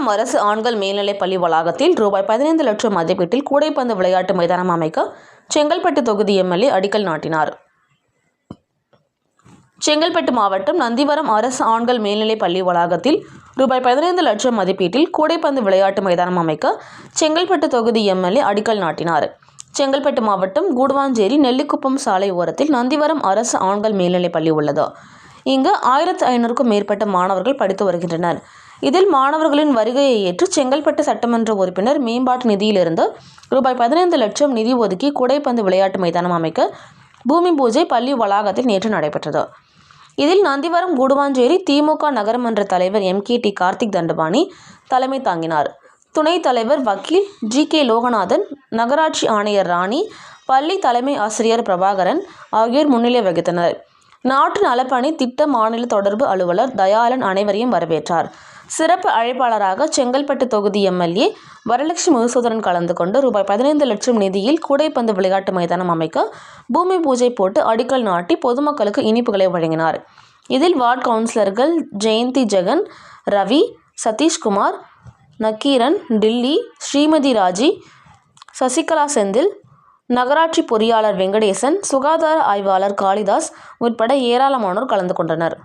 நந்திவரம் அரசு ஆண்கள் மேல்நிலைப் பள்ளி வளாகத்தில் ரூபாய் 15 லட்சம் மதிப்பீட்டில் கூடைப்பந்து விளையாட்டு மைதானம் அமைக்க செங்கல்பட்டு தொகுதி எம்எல்ஏ அடிக்கல் நாட்டினார். செங்கல்பட்டு மாவட்டம் நந்திவரம் அரசு ஆண்கள் மேல்நிலைப் பள்ளி வளாகத்தில் ரூபாய் 15 லட்சம் மதிப்பீட்டில் கூடைப்பந்து விளையாட்டு மைதானம் அமைக்க செங்கல்பட்டு தொகுதி எம்எல்ஏ அடிக்கல் நாட்டினார். செங்கல்பட்டு மாவட்டம் கூடுவாஞ்சேரி நெல்லிக்குப்பம் சாலை ஓரத்தில் நந்திவரம் அரசு ஆண்கள் மேல்நிலைப் பள்ளி உள்ளது. இங்கு 1500க்கும் மேற்பட்ட மாணவர்கள் படித்து வருகின்றனர். இதில் மாணவர்களின் வருகையை ஏற்று செங்கல்பட்டு சட்டமன்ற உறுப்பினர் மேம்பாட்டு நிதியிலிருந்து ரூபாய் 15 லட்சம் நிதி ஒதுக்கி கூடைப்பந்து விளையாட்டு மைதானம் அமைக்க பூமி பூஜை பள்ளி வளாகத்தில் நேற்று நடைபெற்றது. இதில் நந்திவரம் கூடுவாஞ்சேரி திமுக நகரமன்ற தலைவர் MKT கார்த்திக் தண்டபாணி தலைமை தாங்கினார். துணைத் தலைவர் வக்கீல் GK லோகநாதன், நகராட்சி ஆணையர் ராணி, பள்ளி தலைமை ஆசிரியர் பிரபாகரன் ஆகியோர் முன்னிலை வகித்தனர். நாட்டு நலப்பணி திட்ட மாநில தொடர்பு அலுவலர் தயாளன் அனைவரையும் வரவேற்றார். சிறப்பு அழைப்பாளராக செங்கல்பட்டு தொகுதி எம்எல்ஏ வரலட்சுமி மதுசூதனன் கலந்து கொண்டு ரூபாய் 15 லட்சம் நிதியில் கூடைப்பந்து விளையாட்டு மைதானம் அமைக்க பூமி பூஜை போட்டு அடிக்கல் நாட்டி பொதுமக்களுக்கு இனிப்புகளை வழங்கினார். இதில் வார்டு கவுன்சிலர்கள் ஜெயந்தி ஜெகன், ரவி, சதீஷ்குமார், நக்கீரன், டில்லி, ஸ்ரீமதி ராஜி, சசிகலா செந்தில், நகராட்சி பொறியாளர் வெங்கடேசன், சுகாதார ஆய்வாளர் காளிதாஸ் உட்பட ஏராளமானோர் கலந்து கொண்டனர்.